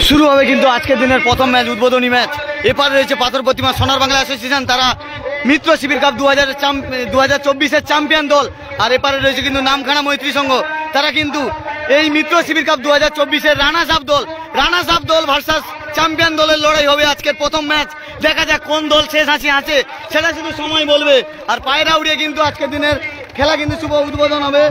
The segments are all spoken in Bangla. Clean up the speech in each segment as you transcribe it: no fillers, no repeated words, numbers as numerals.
শুরু হবে কিন্তু আজকের দিনের প্রথম ম্যাচ, উদ্বোধনী ম্যাচ। এপারে রয়েছে পাথর প্রতিমা সোনার বাংলা অ্যাসোসিয়েশন, তারা মিত্র শিবির কাপ 2024-এর চ্যাম্পিয়ন দল। আর এপারে রয়েছে কিন্তু নামখানা মৈত্রী সংঘ, তারা কিন্তু এই মিত্র শিবির কাপ 2024-এর রানার্স আপ দল ভার্সাস চ্যাম্পিয়ন দলের লড়াই হবে আজকের প্রথম ম্যাচ। দেখা যাক কোন দল শেষ হাসি আছে, সেটা শুধু সময় বলবে। আর পায়রা উড়িয়ে কিন্তু আজকের দিনের খেলা কিন্তু শুভ উদ্বোধন হবে।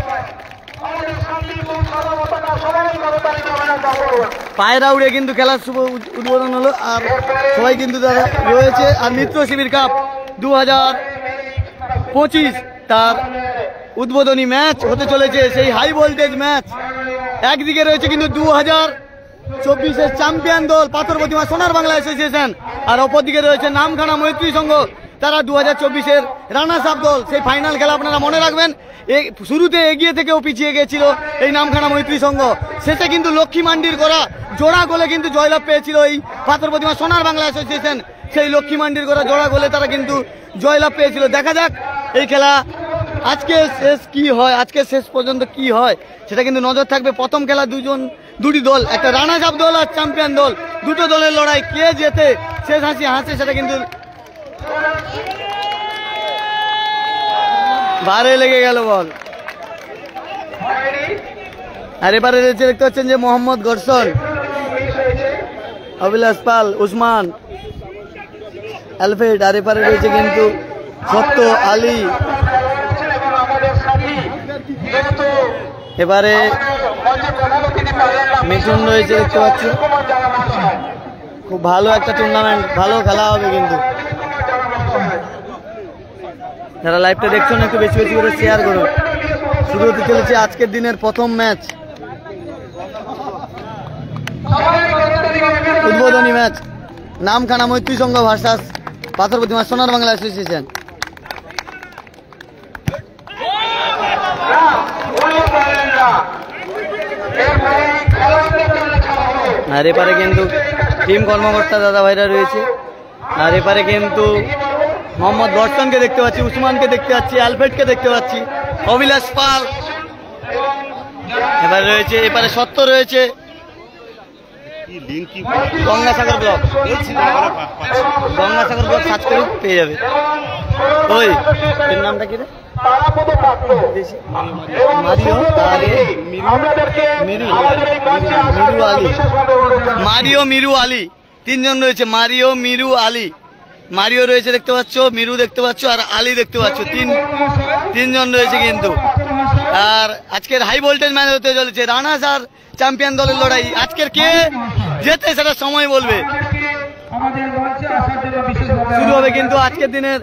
পায়রা উড়ে কিন্তু খেলার শুভ উদ্বোধন হলো। আর সবাই কিন্তু তারা রয়েছে। আর মিত্র শিবির কাপ 2025 তার উদ্বোধনী ম্যাচ হতে চলেছে, সেই হাই ভোল্টেজ ম্যাচ। একদিকে রয়েছে কিন্তু 2024-এর চ্যাম্পিয়ন দল পাথর প্রতিমা সোনার বাংলা অ্যাসোসিয়েশন, আর অপরদিকে রয়েছে নামখানা মৈত্রী সংঘ, তারা 2024-এর রানার্স আপ দল। সেই ফাইনাল খেলা আপনারা মনে রাখবেন, শুরুতে এগিয়ে থেকেও পিছিয়ে গিয়েছিল এই নামখানা মৈত্রী সংঘ, শেষে কিন্তু লক্ষ্মী মান্ডির করা জোড়া গোলে কিন্তু জয়লাভ পেয়েছিল এই পাথর প্রতিমা সোনার বাংলা অ্যাসোসিয়েশন। সেই লক্ষ্মী মান্ডির করা জোড়া গোলে তারা কিন্তু জয়লাভ পেয়েছিল। দেখা যাক এই খেলা আজকে শেষ কি হয়, আজকে শেষ পর্যন্ত কি হয় সেটা কিন্তু নজর থাকবে। প্রথম খেলা দুটি দল, একটা রানার্স আপ দল আর চ্যাম্পিয়ন দল, দুটো দলের লড়াই। কে জেতে শেষ হাসি হাসে সেটা কিন্তু বারে লেগে গেল বল। আর এবারে রয়েছে দেখতে পাচ্ছেন যে মোহাম্মদ গর্ষণ, অবিলাস পাল, উসমান, অ্যালফ্রেড। আর এবারে রয়েছে কিন্তু সত্য আলী। এবারে মিঠুন রয়েছে দেখতে পাচ্ছি। খুব ভালো একটা টুর্নামেন্ট, ভালো খেলা হবে কিন্তু। যারা লাইভটা দেখছেন একটু বেশি বেশি করে শেয়ার করুন। শুরু হতে চলেছে আজকের দিনের প্রথম ম্যাচ, উদ্বোধনী ম্যাচ। নামখানা মৈত্রী সংঘ ভার্সাস পাথর প্রতিমা সোনার বাংলা অ্যাসোসিয়েশন। আর এপারে কিন্তু টিম কর্মকর্তা দাদা ভাইরা রয়েছে। আর এপারে কিন্তু মোহাম্মদ গর্ষণকে দেখতে পাচ্ছি, উসমানকে দেখতে পাচ্ছি, অ্যালফ্রেডকে দেখতে পাচ্ছি, অবিলাস পাল। এবারে রয়েছে এপারে সত্য রয়েছে, গঙ্গাসাগর ব্লক সার্চ করে পেয়ে যাবে। ওই এর নামটা কি রে? মিরু আলী, তিনজন রয়েছে। মারিও রয়েছে দেখতে পাচ্ছ, মিরু দেখতে পাচ্ছ, আর আলী দেখতে পাচ্ছ। তিনজন রয়েছে কিন্তু। আর আজকের হাই ভোল্টেজ ম্যাচ হতে চলেছে রানার্স আর চ্যাম্পিয়ন দলের লড়াই। আজকের কে জেতে সেটা সময় বলবে। শুরু হবে কিন্তু আজকের দিনের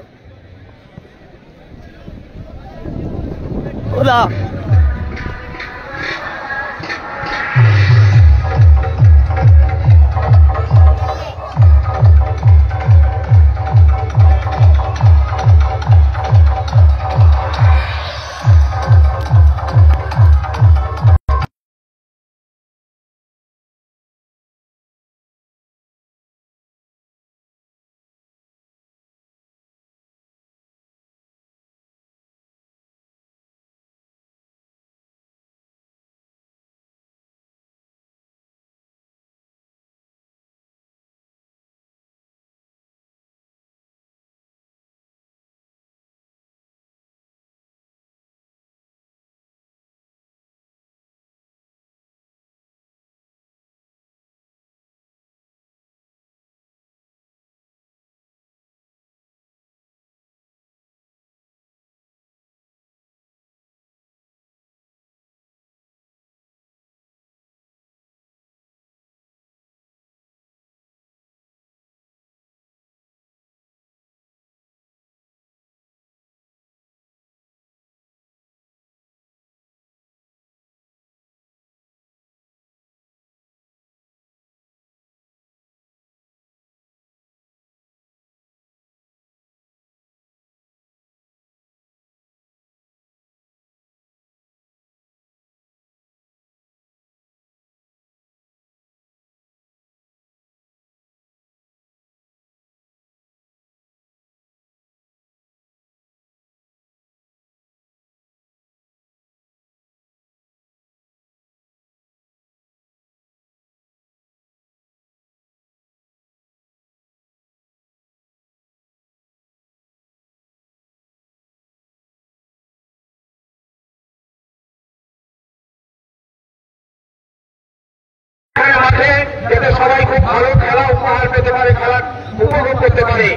যাতে সবাই খুব ভালো খেলা উপহার পেতে পারে, খেলা উপভোগ করতে পারে,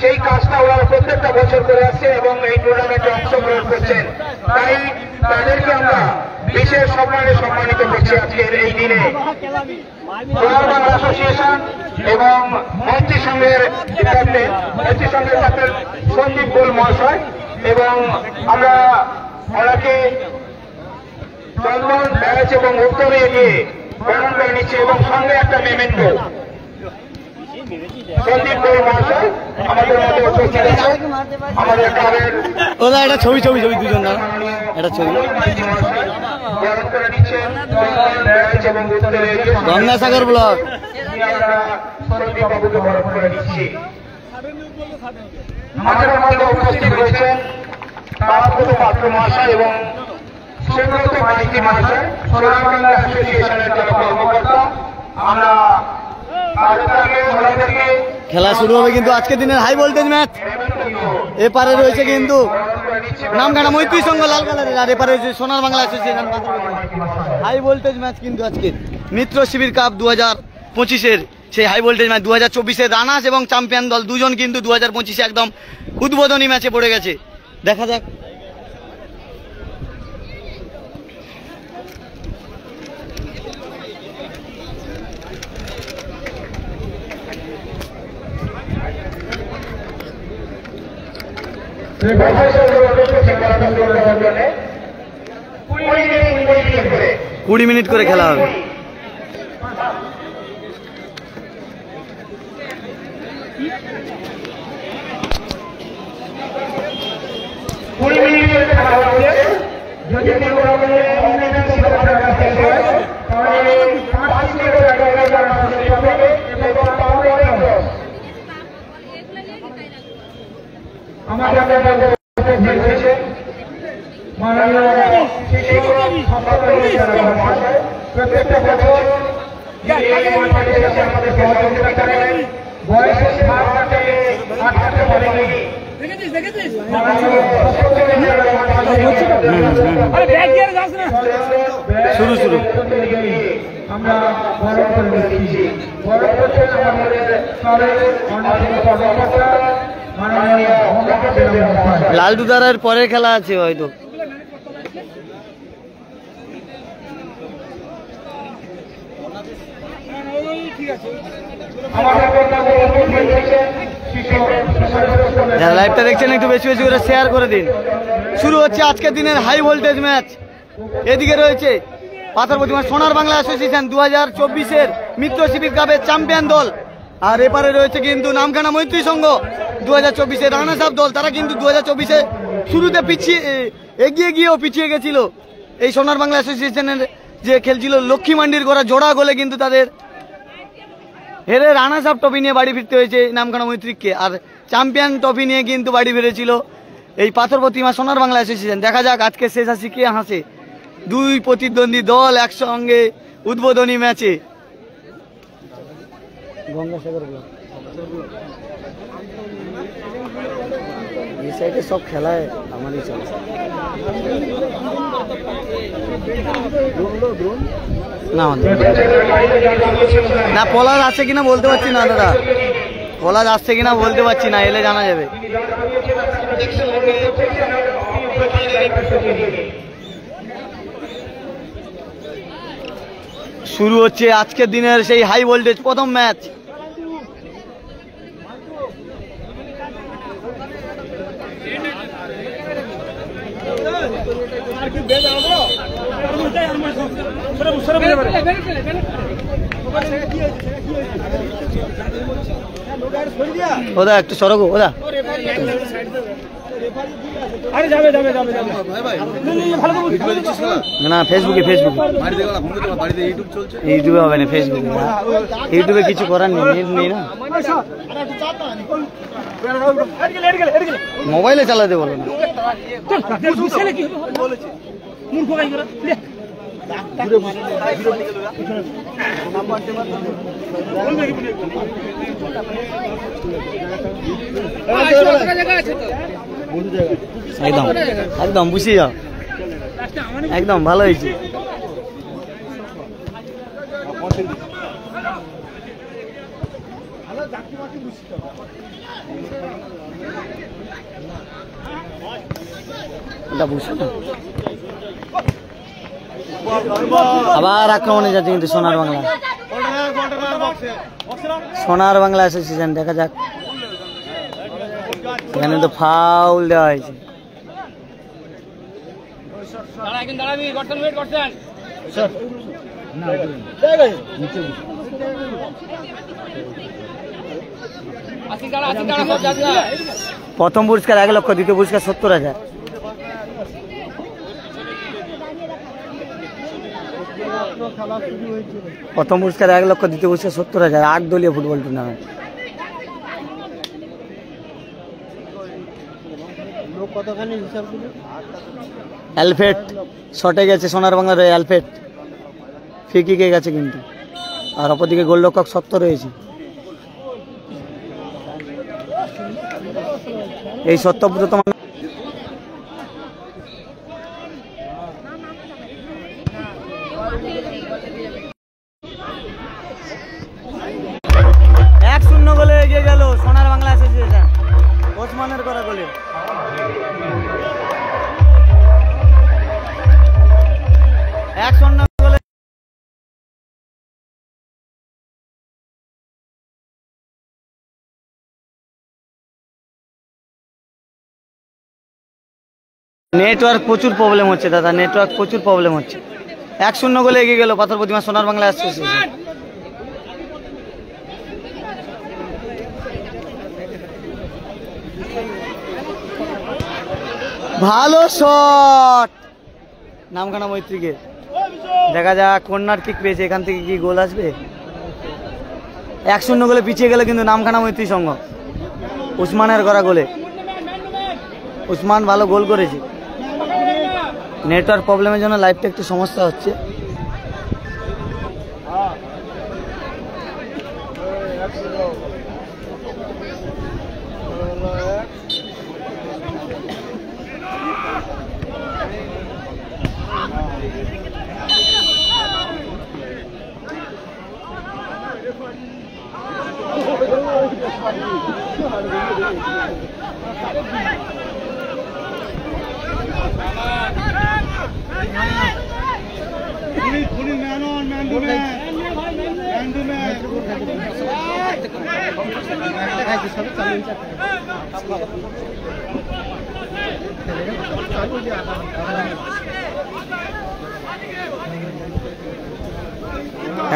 সেই কাজটা ওরা প্রত্যেকটা বছর করে আসছে এবং এই টুর্নামেন্টে অংশগ্রহণ করছেন। তাই তাদেরকে আমরা বিশেষ সম্মানে সম্মানিত করছি আজকের এই দিনে। সোনার বাংলা অ্যাসোসিয়েশন এবং মন্ত্রী সংঘের ক্যাপ্টেন সন্দীপ গোল মহাশয় এবং আমরা ওনাকে চন্দন ব্যাচ এবং উত্তরে গিয়ে বরণ করে নিচ্ছি এবং সঙ্গে একটা মেমেন্টো সন্দীপ গোল মহাশয় আমাদের মধ্যে উপস্থিত আছেন। আমাদের ক্লাবের ওদা একটা ছবি দুজন না একটা ছবি বরণ করে নিচ্ছেন চন্দন ব্যাচ এবং উত্তরে গিয়ে গঙ্গাসাগর ব্লক সন্দীপ বাবুকে বরণ করে নিচ্ছি। আমাদের মধ্যে উপস্থিত রয়েছেন তারাপদ পাত্র মহাশয় এবং সুব্রত মাইতি মহাশয়, সোনার বাংলা অ্যাসোসিয়েশনের যারা কর্মকর্তা। আমরা খেলা শুরু হবে কিন্তু আজকের দিনের হাই ভোল্টেজ ম্যাচ। এপারে রয়েছে কিন্তু নামখানা মৈত্রী সংঘ লাল কালারের, আর এপারে রয়েছে Sonar Bangla association. High voltage match কিন্তু আজকে মিত্র শিবির কাপ 2025-এর সেই হাই ভোল্টেজ ম্যাচ। 2024-এর রানার্স এবং চ্যাম্পিয়ন দল দুজন কিন্তু 2025-এ একদম উদ্বোধনী ম্যাচে পড়ে গেছে। দেখা যাক কুড়ি মিনিট করে খেলা হবে। প্রত্যেকটা বছর আমাদের সহযোগিতা করেন, বয়সের ভাবনাটাকে আটকাতে পারেনি। শুরু আমরা বরণ করে দিচ্ছি। বরণ করছেন আমাদের কর্মকর্তা মাননীয় লালটু দাঁড়ার পরের খেলা আছে হয়তো। যারা লাইভটা দেখছেন একটু বেশি বেশি করে শেয়ার করে দিন। শুরু হচ্ছে আজকের দিনের হাই ভোল্টেজ ম্যাচ। এদিকে রয়েছে পাথর প্রতিমা সোনার বাংলা অ্যাসোসিয়েশন 2024-এর মিত্র শিবির কাপের চ্যাম্পিয়ন দল, আর এপারে রয়েছে কিন্তু নামখানা মৈত্রী সংঘ 2024-এর রানার্স আপ দল। তারা কিন্তু 2024-এ শুরুতে এগিয়ে গিয়েও পিছিয়ে গেছিল। এই সোনার বাংলা অ্যাসোসিয়েশনের যে খেলছিল লক্ষ্মী মান্ডির করা জোড়া গোলে কিন্তু তাদের হেরে রানার্স আপ ট্রফি নিয়ে বাড়ি ফিরতে হয়েছে নামখানা মৈত্রীকে, আর চ্যাম্পিয়ন ট্রফি নিয়ে কিন্তু বাড়ি ফিরেছিল এই পাথর প্রতিমা সোনার বাংলা অ্যাসোসিয়েশন। দেখা যাক আজকে শেষ হাসি কে হাসে। দুই প্রতিদ্বন্দ্বী দল একসঙ্গে উদ্বোধনী ম্যাচে। গঙ্গাসাগর ব্লক এই সাইডে সব খেলায় আমারই চলে না। পলাশ আসছে কিনা বলতে পারছি না দাদা, পলাশ আসছে কিনা বলতে পারছি না, এলে জানা যাবে। শুরু হচ্ছে আজকের দিনের সেই হাই ভোল্টেজ প্রথম ম্যাচ। ওদা একটু সরগো ওদা। না ফেসবুকে ইউটিউবে হবে না, ফেসবুকে। ইউটিউবে কিছু করার নেই, নেট নেই না। মোবাইলে চালাতে বলো না। একদম একদম বুঝিয়ে যাও, একদম ভালো হয়েছে। আবার আক্রমণে যাচ্ছে কিন্তু সোনার বাংলা। সোনার বাংলা অ্যাসোসিয়েশন, দেখা যাক। এখানে তো ফাউল দেওয়া হয়েছে। প্রথম পুরস্কার 1 লক্ষ, দ্বিতীয় পুরস্কার 70,000। প্রথম পুরস্কার 1 লক্ষ, দ্বিতীয় পুরস্কার 70,000। 8 দলীয় ফুটবল টুর্নামেন্ট। অ্যালফেট শটে গেছে সোনার বাংলার অ্যালফেট, ফ্রি কিকে গেছে কিন্তু। আর অপরদিকে গোলরক্ষক 70 রয়েছে। এই সত্যব্রত গোলে এগিয়ে গেল সোনার বাংলা অ্যাসোসিয়েশন, ওসমানের করা গোলে। নেটওয়ার্ক প্রচুর প্রবলেম হচ্ছে দাদা, নেটওয়ার্ক প্রচুর প্রবলেম হচ্ছে। 1-0 গোলে এগিয়ে গেল পাথর প্রতিমা সোনার বাংলা অ্যাসোসিয়েশন। ভালো শট নামখানা মৈত্রীকে, দেখা যাক কর্নার কিক পেয়েছে, এখান থেকে কি গোল আসবে। 1-0 গোলে পিছিয়ে গেল কিন্তু নামখানা মৈত্রী সংঘ, উসমানের করা গোলে। উসমান ভালো গোল করেছে। নেটওয়ার্ক প্রবলেমের জন্য লাইভটা একটু সমস্যা হচ্ছে।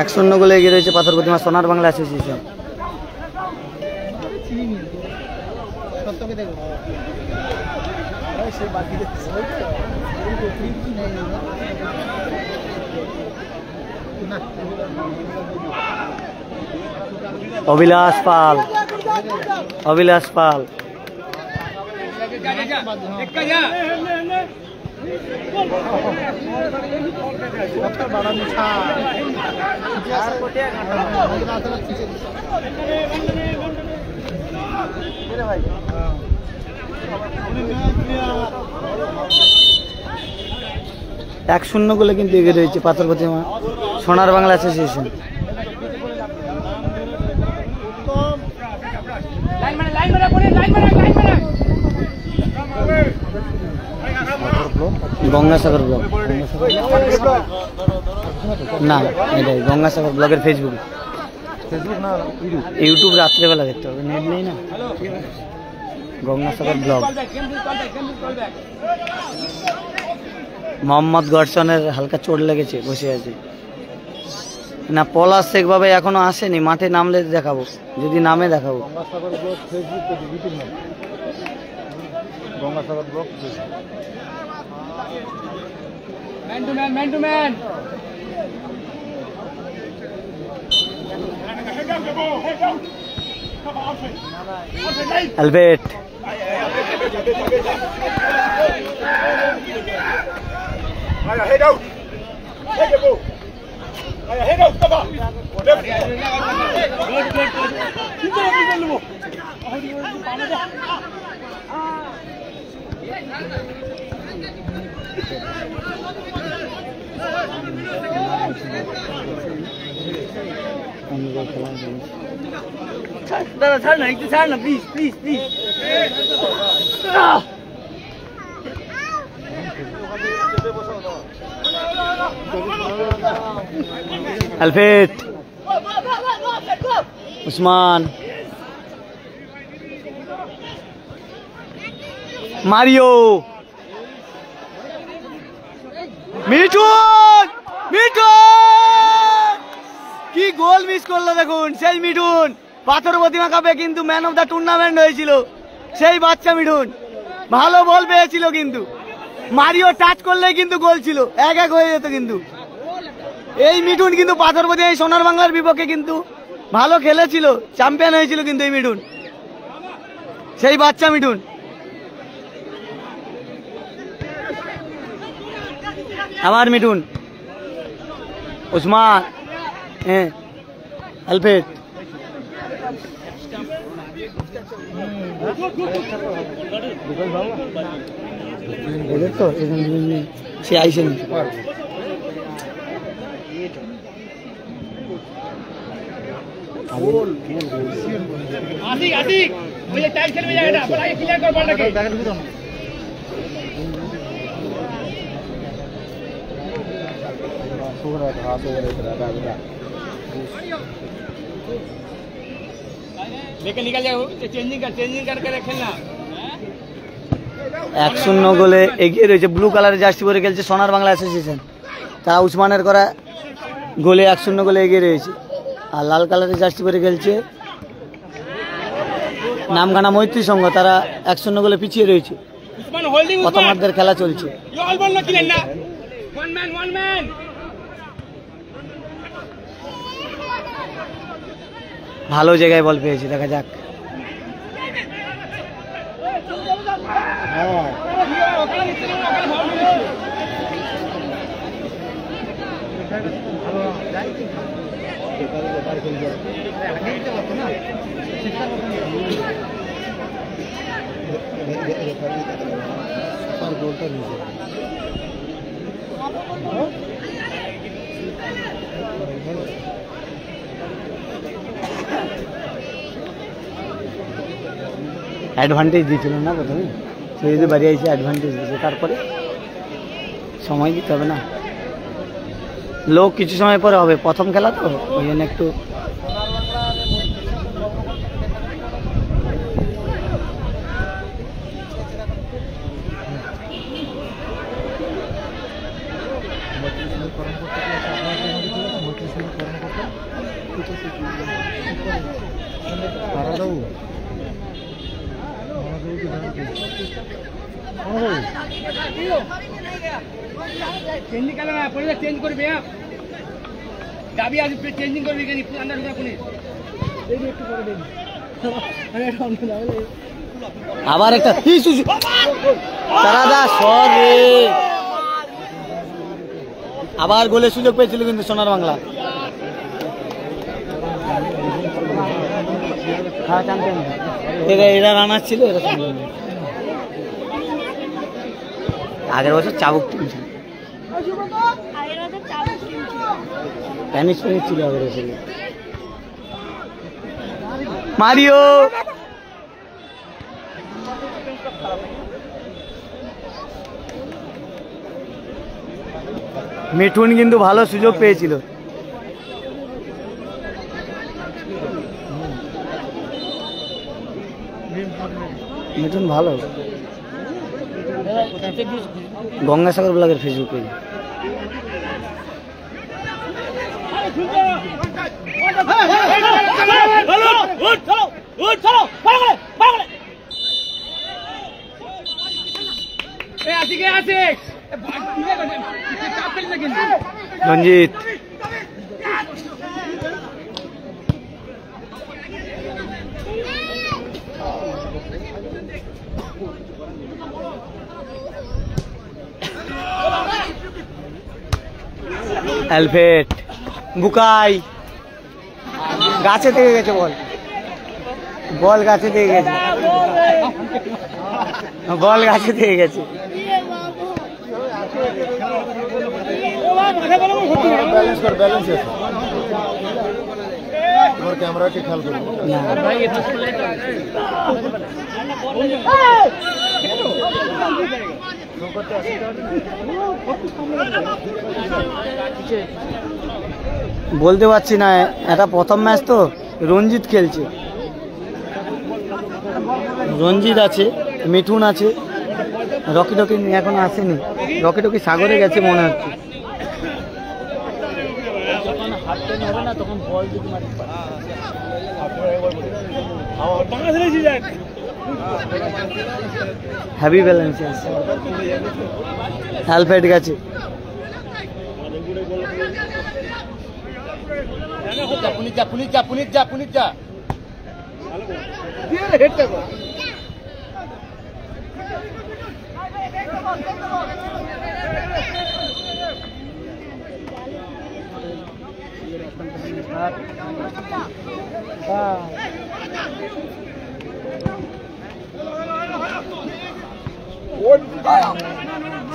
এক 1-0 গোলে এগিয়ে রয়েছে পাথর প্রতিমা সোনার বাংলা অ্যাসোসিয়েশন। অভিলাষ পাল, অভিলাষ পাল। এক 1-0 গোলে কিন্তু এগিয়ে রয়েছে পাথর প্রতিমা সোনার বাংলা অ্যাসোসিয়েশন। গঙ্গাসাগর ব্লগ, না এটাই গঙ্গাসাগর ব্লগের ফেসবুক, ইউটিউব রাত্রেবেলা দেখতে হবে, নেট নেই না। গঙ্গাসাগর ব্লগ। মোহাম্মদ গডসনের হালকা চোট লেগেছে, বসে আছে না। পলাশ শেখ ভাবে এখনো আসেনি, মাঠে নামলে দেখাবো, যদি নামে দেখাবো। Gangasagar blog. Man to man, man to man. Albeit head out. Take it, ball. Head out, come on. দাদা ছাড় না, একটু ছাড় না প্লিজ প্লিজ প্লিজ। আলফেট, উসমান, মারিও, মিঠুন, মিঠুন কি গোল মিস করলো দেখুন। সেই মিঠুন পাথর প্রতিমা কাপে কিন্তু ম্যান অফ দ্য টুর্নামেন্ট হয়েছিল, সেই বাচ্চা মিঠুন ভালো বল পেয়েছিল, কিন্তু মারিও টাচ করলেই কিন্তু গোল ছিল, 1-1 হয়ে যেত। কিন্তু এই মিঠুন কিন্তু পাথর প্রতিমা সোনার বাংলার বিপক্ষে কিন্তু ভালো খেলেছিল, চ্যাম্পিয়ন হয়েছিল কিন্তু এই মিঠুন, সেই বাচ্চা মিঠুন। আমার মিঠুন, উসমান, হ্যাঁ আলফেট, তো সে আইসেন। निकल जाओ, चेंजिंग करके रखना। 1-0 গোলে এগিয়ে রয়েছে। ব্লু কালারের জার্সি পরে খেলছে সোনার বাংলা অ্যাসোসিয়েশন, তারা উসমানের করা গোলে 1-0 গোলে এগিয়ে রয়েছে। আর লাল কালারের জার্সি পরে খেলছে নামখানা মৈত্রী সংঘ, তারা 1-0 গোলে পিছিয়ে রয়েছে। প্রথমার্ধের খেলা চলছে। ভালো জায়গায় বল পেয়েছে, দেখা যাক। অ্যাডভান্টেজ দিয়েছিল না প্রথমে, সে যদি বাড়ি এসে অ্যাডভান্টেজ দিয়েছে, তারপরে সময় দিতে হবে না, লোক কিছু সময় পরে হবে, প্রথম খেলা তো ওই জন্য একটু। चेंज निकाल ना, पुलिस चेंज कर बे। गाबी आज चेंजिंग कर बे, नहीं अंदर ढुका पुलिस। देखिए একটু করে দেন। আরে সামনে লাগলে। আবার একটা তারাদা সরে আবার গোলের সুযোগ পেয়েছিল কিন্তু সোনার বাংলা। হ্যাঁ চ্যাম্পিয়ন, এরা রানার ছিল, এরা চ্যাম্পিয়ন। আগের বছর চাবুক টিম ছিল, স্প্যানিশ ছিল আগের বছর। মারিও, মিঠুন কিন্তু ভালো সুযোগ পেয়েছিল। মিঠুন ভালো। গঙ্গাসাগর ব্লগের ফেসবুক পেজ। রঞ্জিত, অ্যালফেট, বুকাই, গাছে থেকে গেছে বল, বল গাছে থেকে গেছে, বল গাছে থেকে গেছে। ব্যালেন্স কর, ব্যালেন্স আমার ক্যামেরাকে খেয়াল করবো। বলতে পারছি না, এটা প্রথম ম্যাচ তো, রঞ্জিত খেলছে, রঞ্জিত আছে, মিঠুন আছে, রকি টকি এখন আসেনি, রকি টকি সাগরে গেছে মনে হচ্ছে। হ্যাভি ব্যালেন্স আছে, অ্যালফ্রেড গেছে,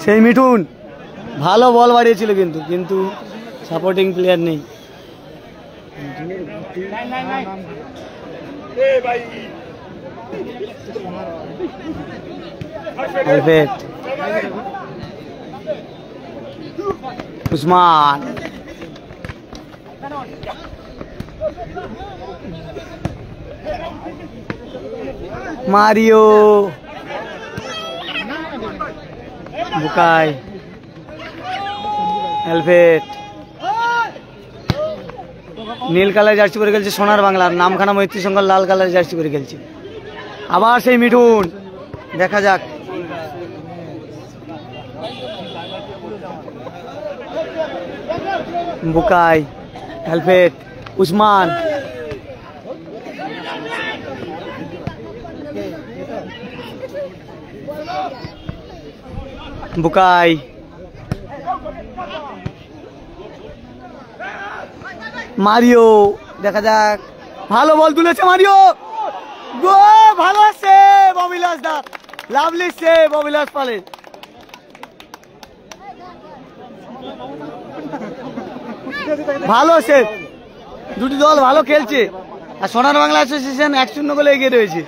সেই মিঠুন ভালো বল বাড়িয়েছিল কিন্তু সাপোর্টিং প্লেয়ার নেই। উসমান মারিও বুকাই অ্যালফ্রেড নীল কালার জার্সি পরে খেলছে সোনার বাংলার, নামখানা মৈত্রী সংঘ লাল কালার জার্সি পরে খেলছে। আবার সেই মিঠুন, দেখা যাক। বুকাই অ্যালফ্রেড উসমান বুকাই মারিও, দেখা যাক। ভালো বল তুলেছে মারিও, গো ভালো সেভ অবিলাস দা, লাভলি সেভ অবিলাস পালে। ভালো সেভ, দুটি দল ভালো খেলছে। আর সোনার বাংলা অ্যাসোসিয়েশন 1-0 গোলে এগিয়ে রয়েছে,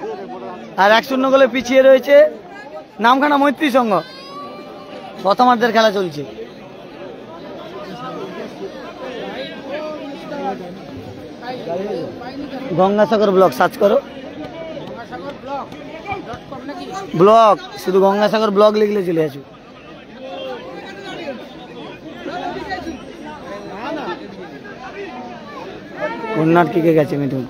আর 1-0 গোলে পিছিয়ে রয়েছে নামখানা মৈত্রী সংঘ। প্রথমার্ধের খেলা চলছে। গঙ্গাসাগর ব্লক সার্চ করো, ব্লক শুধু গঙ্গাসাগর ব্লক লিখলে চলে আসবে। কর্নার কিকে গেছে মিঠুন।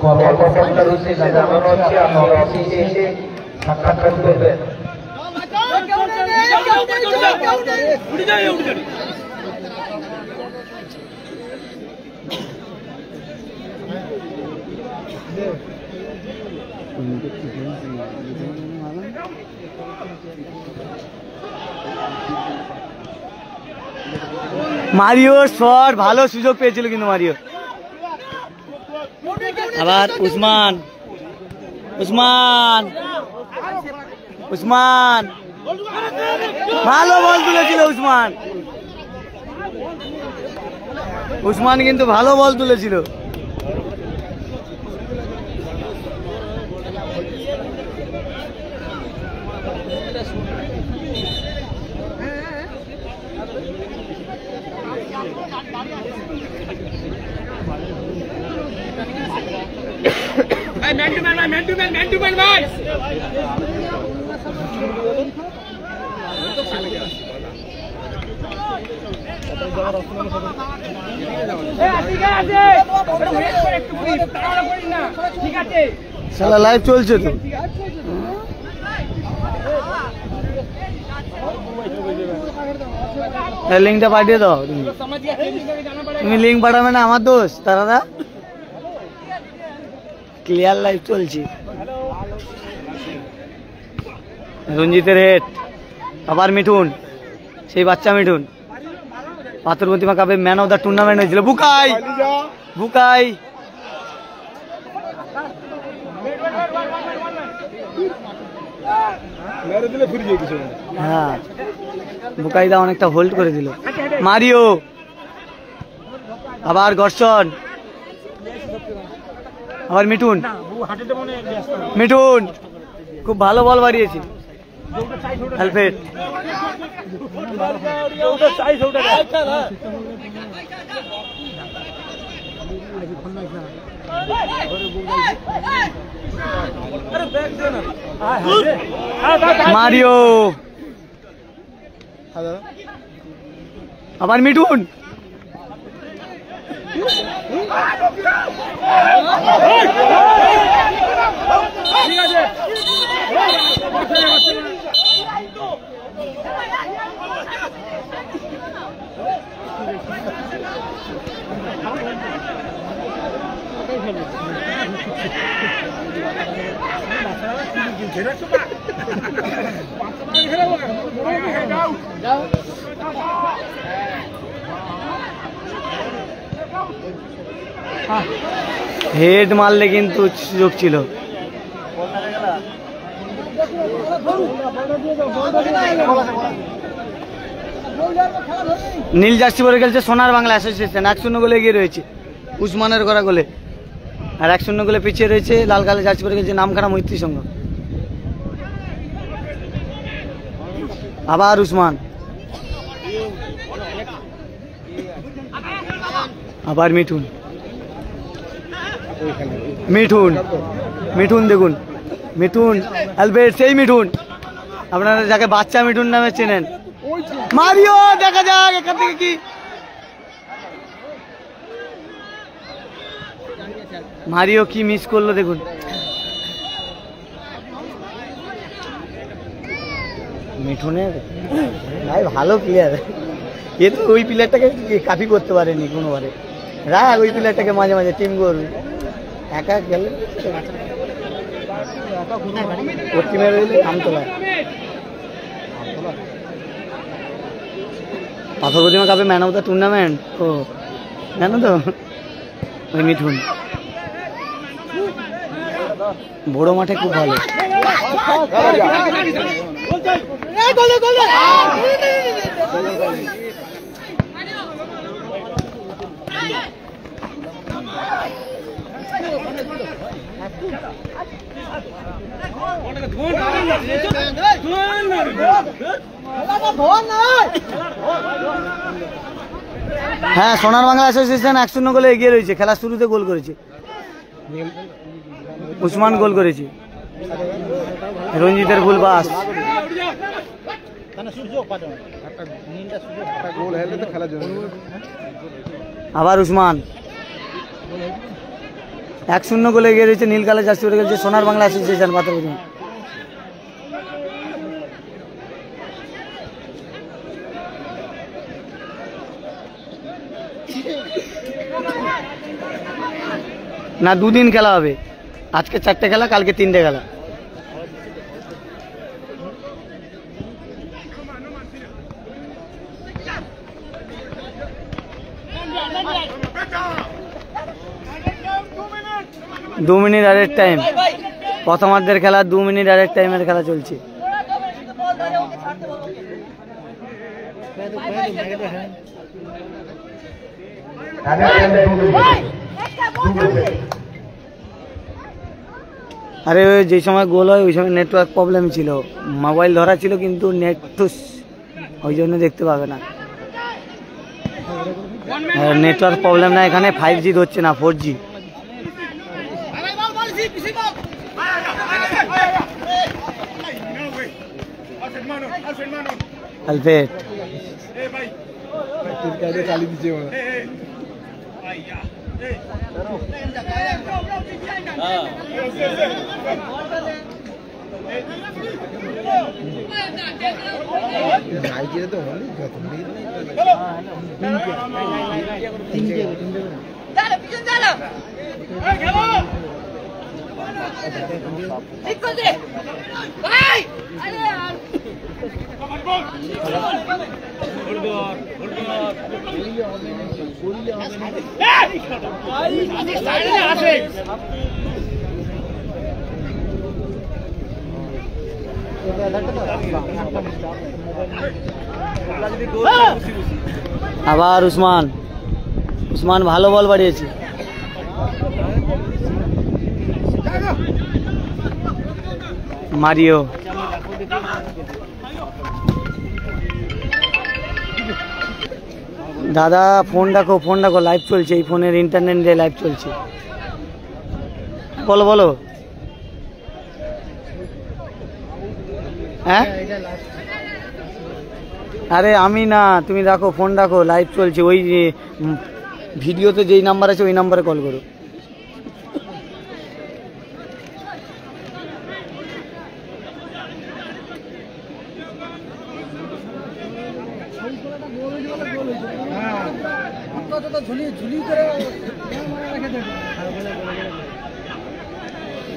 কর্মকর্তা রয়েছে জানানো হচ্ছে আপনারা অফিসে এসে সাক্ষাৎকার করবেন। মারিওর শট, ভালো সুযোগ পেয়েছিল কিন্তু মারিও। আবার উসমান উসমান উসমান ভালো বল তুলেছিল উসমান, উসমান কিন্তু ভালো বল তুলেছিল। Man, ভাই শালা লাইভ চলছে তো, লিঙ্কটা পাঠিয়ে দাও। তুমি লিঙ্ক পাঠাবে না, আমার দোষ। তারা ক্লিয়ার লাইভ চলছে। রঞ্জিতের হেড, আবার মিঠুন, সেই বাচ্চা মিঠুন। পাথর প্রতিমা কাপে ম্যান অফ দ্য টুর্নামেন্ট হয়েছিল বুকাই, বুকাই। হ্যাঁ, বুকাইদা অনেকটা হোল্ড করে দিল। মারিও, আবার গর্ষণ, আবার মিঠুন, মিঠুন খুব ভালো বল বাড়িয়েছে। আলফ্রেড, মারিও, আবার মিঠুন, হেড মারলে কিন্তু সুযোগ ছিল। নীল জার্সি পরে খেলছে সোনার বাংলা অ্যাসোসিয়েশন, 1-0 গোলে এগিয়ে রয়েছে উসমানের করা গোলে। আর 1-0 গোলে পিছিয়ে রয়েছে লাল কালো জার্সি পরে খেলছে নামখানা মৈত্রী সংঘ। আবার উসমান, আবার মিঠুন, মিঠুন, মিঠুন দেখুন, মিঠুন আলফ্রেড, সেই মিঠুন আপনারা যাকে বাচ্চা মিঠুন নামে চেনেন। মারিও, দেখা যাক এখান থেকে কি। মারিও কি মিস করলো দেখুন। মিঠুনের ভাই ভালো প্লেয়ার, এ তো ওই প্লেয়ারটাকে কাফি করতে পারেনি কোনোবারে। রাগ ওই প্লেয়ারটাকে মাঝে মাঝে টিম করবে, একা গেলে ওর টিমের রইলে আমতলা। পাথর প্রতিমা কাপে ম্যান অফ দ্য টুর্নামেন্ট, ও জানো তো ওই মিঠুন। বড় মাঠে খুব ভালো। হ্যাঁ, সোনার বাংলা অ্যাসোসিয়েশন 1-0 গোলে এগিয়ে রয়েছে। খেলার শুরুতে গোল করেছে উসমান, গোল করেছে রঞ্জিতের ভুল বাস। আবার উসমান, 1-0 গোলে এগিয়ে রয়েছে নীল কালো জার্সি পরে খেলছে সোনার বাংলা অ্যাসোসিয়েশন পাথর প্রতিমা। না, 2 দিন খেলা হবে, আজকে 4টে খেলা, কালকে 3টে খেলা। দু মিনিট আরেক টাইম, প্রথমার্ধের খেলা 2 মিনিট আরেক টাইমের খেলা চলছে। আরে যে সময় গোল হয় ওই সময় নেটওয়ার্ক প্রবলেম ছিল, মোবাইল ধরা ছিল কিন্তু নেট ঠুস, ওই জন্য দেখতে পাবে না। নেটওয়ার্ক প্রবলেম না, এখানে 5G হচ্ছে না, 4G। আলফ্রেড আবার উসমান, উসমান ভালো বল বাড়িয়েছে। মারিও দাদা ফোন রাখো, ফোন রাখো, লাইভ চলছে, এই ফোনের ইন্টারনেট দিয়ে লাইভ চলছে। বলো বলো। হ্যাঁ আরে আমি না, তুমি রাখো, ফোন রাখো, লাইভ চলছে। ওই যে ভিডিওতে যেই নাম্বার আছে ওই নাম্বারে কল করো।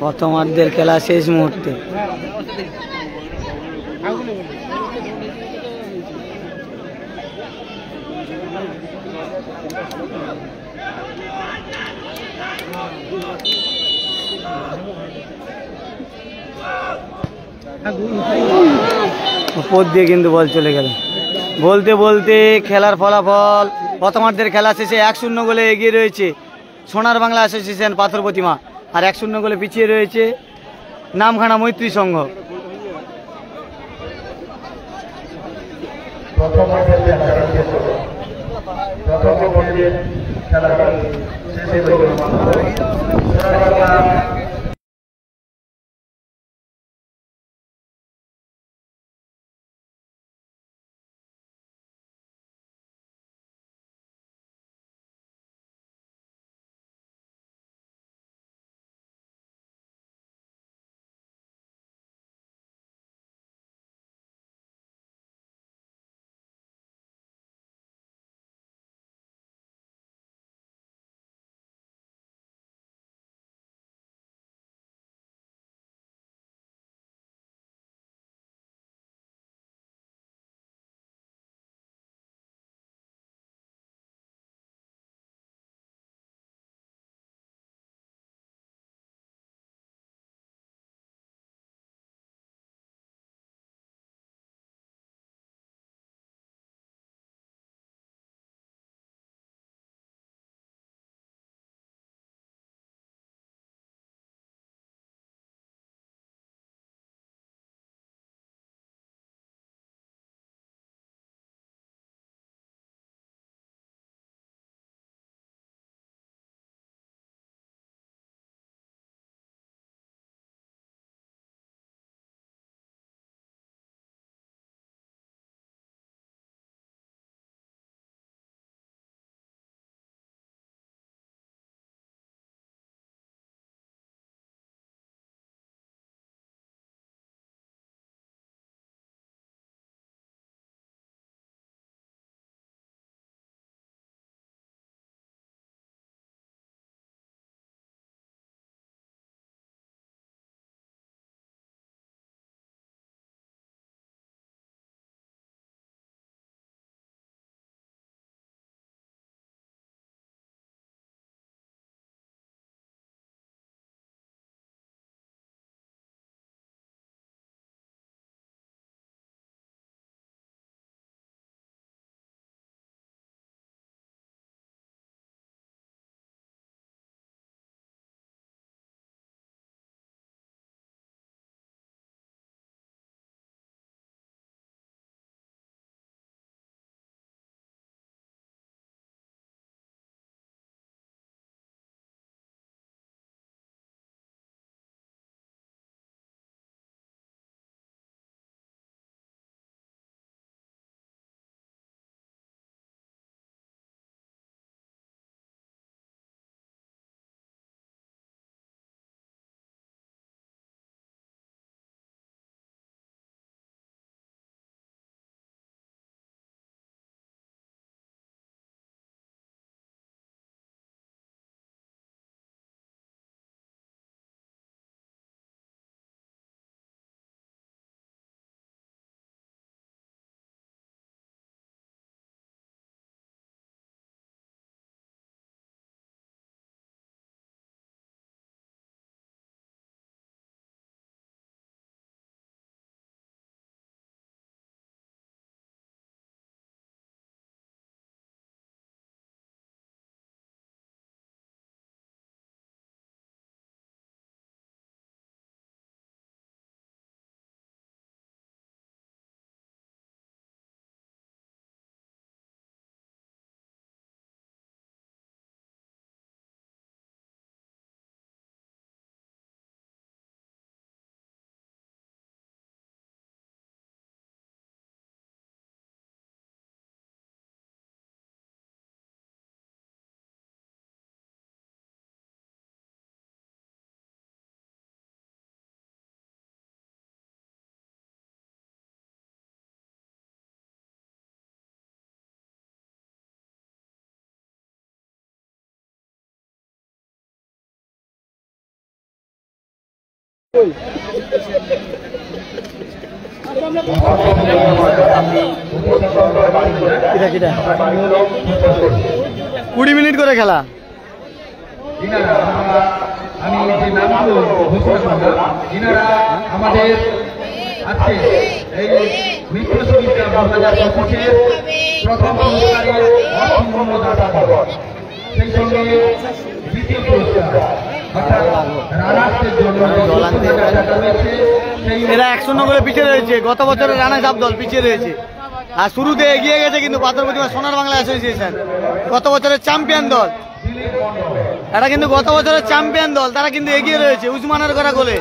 প্রথমার্ধের খেলা শেষ মুহূর্তে। উপর দিয়ে কিন্তু বল চলে গেল। বলতে বলতে খেলার ফলাফল, প্রথমার্ধের খেলা শেষে 1-0 গোলে এগিয়ে রয়েছে সোনার বাংলা অ্যাসোসিয়েশন পাথর প্রতিমা, আর 1-0 গোলে পিছিয়ে রয়েছে নামখানা মৈত্রী সংঘ। 20 মিনিট করে খেলা। আমি যে নামগুলো ঘোষণা করলাম, যিনারা আমাদের আজকে এই মিত্রশিবির 2025-এর প্রথম পুরস্কারের অসম্পূর্ণ দাতা খবর, সেই সঙ্গে দ্বিতীয় পুরস্কার অর্থাৎ রানার্সের জন্য এরা 1-0 করে পিছিয়ে রয়েছে। গত বছরের রানার্স আপ দল পিছিয়ে রয়েছে, আর শুরুতে এগিয়ে গেছে কিন্তু পাথর প্রতিমা সোনার বাংলা অ্যাসোসিয়েশন, গত বছরের চ্যাম্পিয়ন দল। এরা কিন্তু গত বছরের চ্যাম্পিয়ন দল, তারা কিন্তু এগিয়ে রয়েছে উসমানের করা গোলে।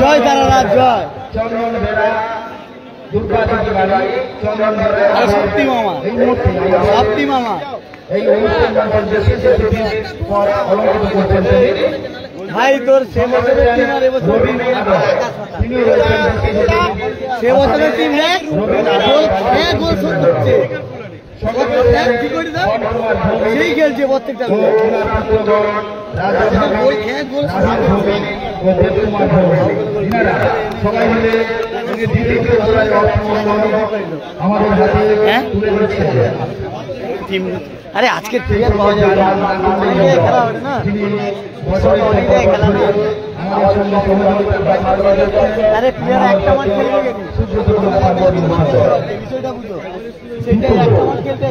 জয় তারা জয়। সত্যি মামা, সত্যি মামা। ভাই তোর সে বছরের টিম আর এবছর সে বছরের টিম গোল শোধ করছে, সেই খেলছে প্রত্যেকটা গোল আরে আজকে প্লেয়ার পাওয়া যাবে না, খেলা হবে না, খেলা না। আরে প্লেয়ার একটা মাঠ খেলবে, বিষয়টা বুঝো, সেটাই একটা মাঠ খেলতে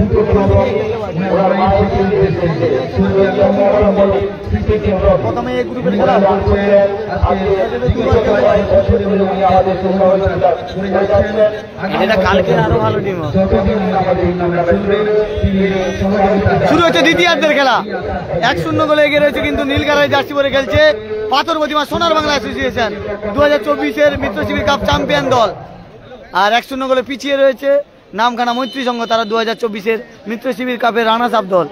প্রথমে এই গ্রুপের খেলা এটা কালকে আরো ভালো টিম। শুরু হচ্ছে দ্বিতীয়ার্ধের খেলা। 1-0 গোলে এগিয়ে রয়েছে কিন্তু নীল কালারের জার্সি পরে খেলছে পাথর প্রতিমা সোনার বাংলা অ্যাসোসিয়েশন, 2024-এর মিত্রশিবির কাপ চ্যাম্পিয়ন দল। আর 1-0 গোলে পিছিয়ে রয়েছে নামখানা মৈত্রী সংঘ, তারা 2024-এর মিত্রশিবির কাপের রানার্স আপ দল।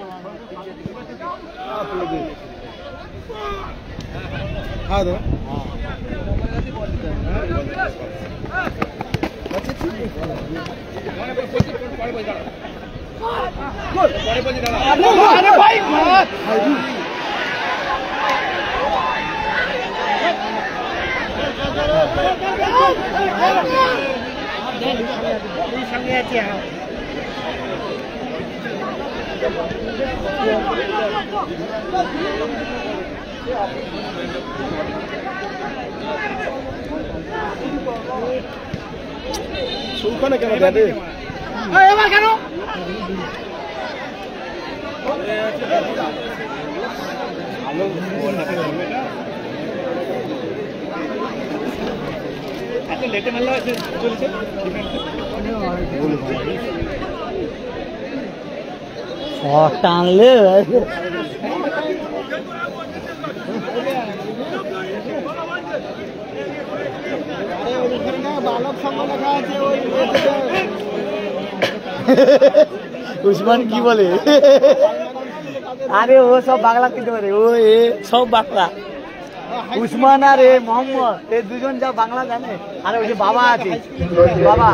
ওখানে কেন যাবে এবার কেন এত লেটে মারলে চলছে টানলে উসমান কি বলে? আরে ও সব বাংলা কিনতে পারে, ও এ সব বাংলা। উসমান আর এ মোহাম্মদ এই দুজন যা বাংলা জানে। আরে ওই যে বাবা আছে, বাবা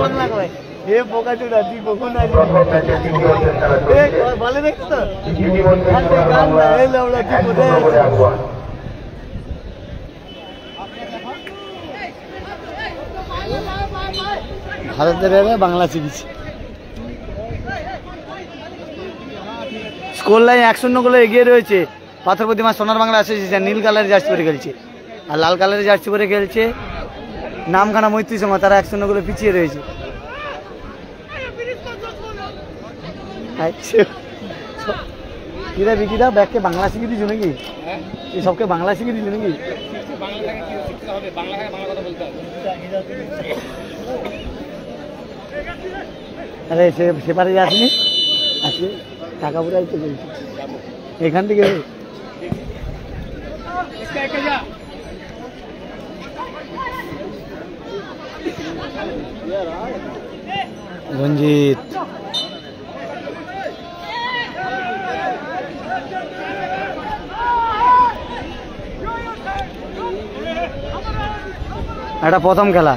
বাংলা কয় এ বোকা চোদা তুই কখন বলে দেখছো তো ভারতের বাংলা শিখেছি। স্কোর লাইন 1-0 গোলে এগিয়ে রয়েছে পাথর প্রতিমা সোনার বাংলা অ্যাসোসিয়েশন, নীল কালারের জার্সি পরে খেলছে। আর লাল কালারের জার্সি পরে খেলছে নামখানা মৈত্রী সংঘ, তারা 1-0 গোলে পিছিয়ে রয়েছে। কিরা বিকিরা ব্যাগকে বাংলা শিখে দিয়েছো নাকি? এই সবকে বাংলা শিখে দিয়েছো নাকি? আরে সেপারে আসেনি, আজকে টাকা পুরাই তো বলছি এখান থেকে। রঞ্জিত এটা প্রথম খেলা।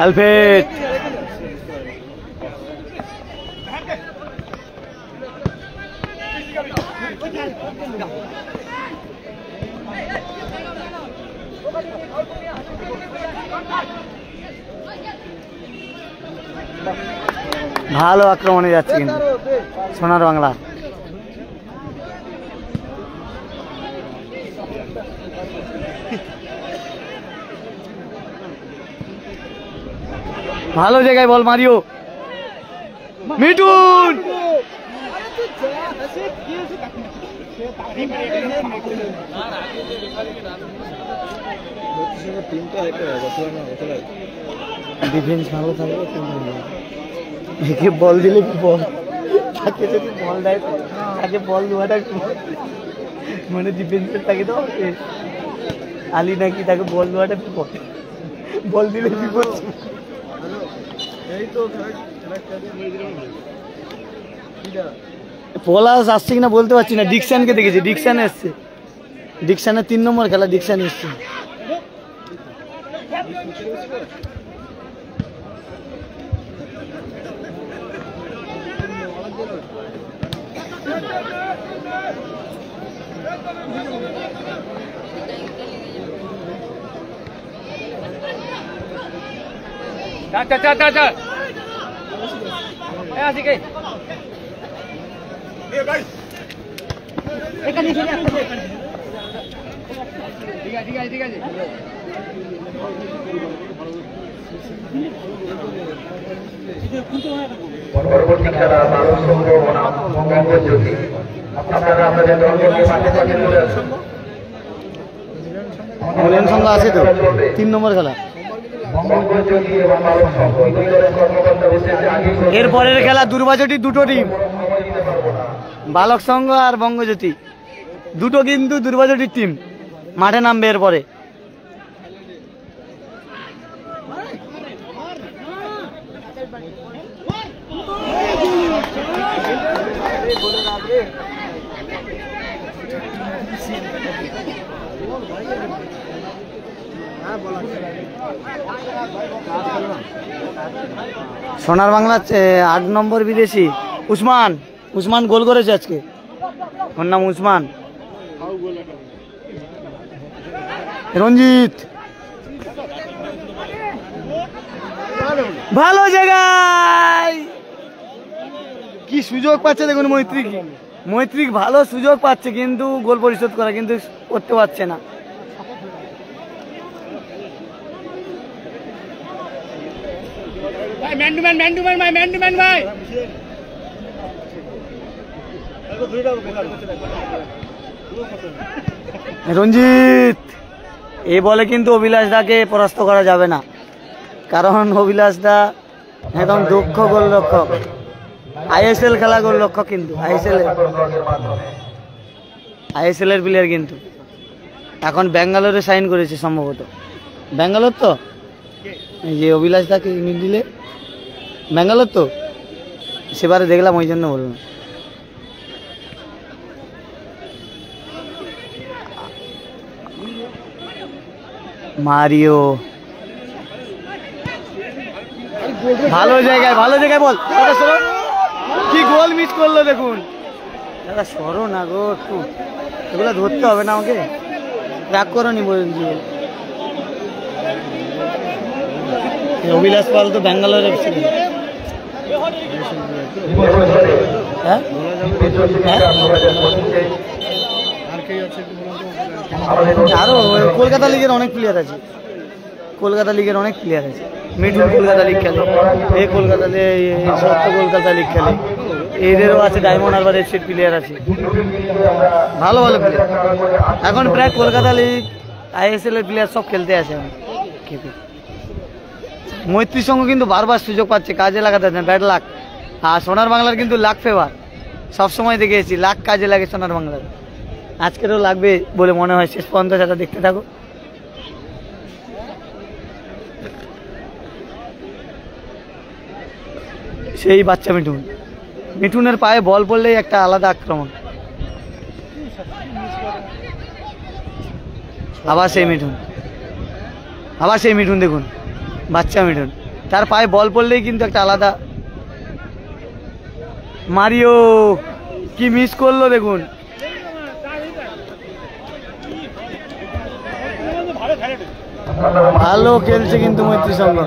আলফ্রেড ভালো আক্রমণে যাচ্ছে কিন্তু সোনার বাংলা। ভালো জায়গায় বল মারিও মিঠুন। ডিফেন্স ভালো থাকবে, একে বল দিলে বল, তাকে যদি বল দেয় তাকে বল দেওয়াটা মানে ডিফেন্সের থাকে তো আলী নাকি, তাকে বল দেওয়াটা বিপদ, বল দিলে বিপদ। পলাশ আসছে কিনা বলতে পারছি না, ডিকশনকে দেখেছি, ডিকশন এসছে, ডিকশনের 3 নম্বর খেলা, ডিকশন এসছে। ঠিক আছে পরবর্তী খেলা বালক সংঘ বনাম বঙ্গজ্যোতি। আপনারা আপনাদের দলকে মাঠে মাঠে চলে আসুন। মিলন সংঘ আছে তো 3 নম্বর খেলা। বঙ্গজ্যোতি এবং বালক সংঘ দুই দলের কর্মকর্তা বসেছে আগে। এরপরের খেলা দুর্বাচটির দুটো টিম, বালক সংঘ আর বঙ্গজ্যোতি, দুটো কিন্তু দুর্বাচটির টিম মাঠে নামবে এরপরে। সোনার বাংলা 8 নম্বর বিদেশি উসমান, উসমান গোল করেছে আজকে, ওর নাম উসমান। রঞ্জিত ভালো জায়গায়, কি সুযোগ পাচ্ছে দেখুন মৈত্রিক, মৈত্রিক ভালো সুযোগ পাচ্ছে কিন্তু গোল পরিশোধ করা কিন্তু করতে পারছে না। রঞ্জিত এই বলে কিন্তু অভিলাষ দাকে পরাস্ত করা যাবে না, কারণ অভিলাষ দা একদম দক্ষ গোলরক্ষক, আইএসএল খেলা গোলরক্ষক, কিন্তু আইএসএল এর প্লেয়ার, কিন্তু এখন ব্যাঙ্গালোরে সাইন করেছে সম্ভবত, ব্যাঙ্গালোর তো এই যে অভিলাষ দাকে দিলে ব্যাঙ্গালোর তো, সেবারে দেখলাম ওই জন্য বললাম। মারিও ভালো জায়গায়, ভালো জায়গায় বল, কি গোল মিস করলো দেখুন দাদা, সরো না গো একটু, এগুলো ধরতে হবে না আমাকে, রাগ করো নি বলছি। অভিলাষ পাল তো ব্যাঙ্গালোরে ছিলেন, হ্যাঁ আরো কলকাতা লিগের অনেক প্লেয়ার আছে, কলকাতা লিগের অনেক প্লেয়ার আছে, মিঠুন কলকাতা লিগ খেলে, এই কলকাতা সত্য কলকাতা লিগ খেলে, এদেরও আছে ডায়মন্ড হারবার এফসির প্লেয়ার আছে, ভালো ভালো প্লেয়ার। এখন প্রায় কলকাতা লিগ আইএসএল এর প্লেয়ার সব খেলতে আসে এখন। মৈত্রীর সঙ্গে কিন্তু বারবার সুযোগ পাচ্ছে, কাজে লাগাতে পারছেন, ব্যাড লাক। আর সোনার বাংলার কিন্তু লাক ফেভার, সবসময় দেখে এসেছি লাক কাজে লাগে সোনার বাংলার। আজকেরও লাগবে বলে মনে হয়, শেষ পর্যন্ত সেটা দেখতে থাকো। সেই বাচ্চা মিঠুন, মিঠুনের পায়ে বল পড়লেই একটা আলাদা আক্রমণ। আবার সেই মিঠুন, আবার সেই মিঠুন, দেখুন বাচ্চা মিঠুন, তার পায়ে বল পড়লেই কিন্তু একটা আলাদা। মারিও কি মিস করলো দেখুন। ভালো খেলছে কিন্তু মৈত্রী সংঘ।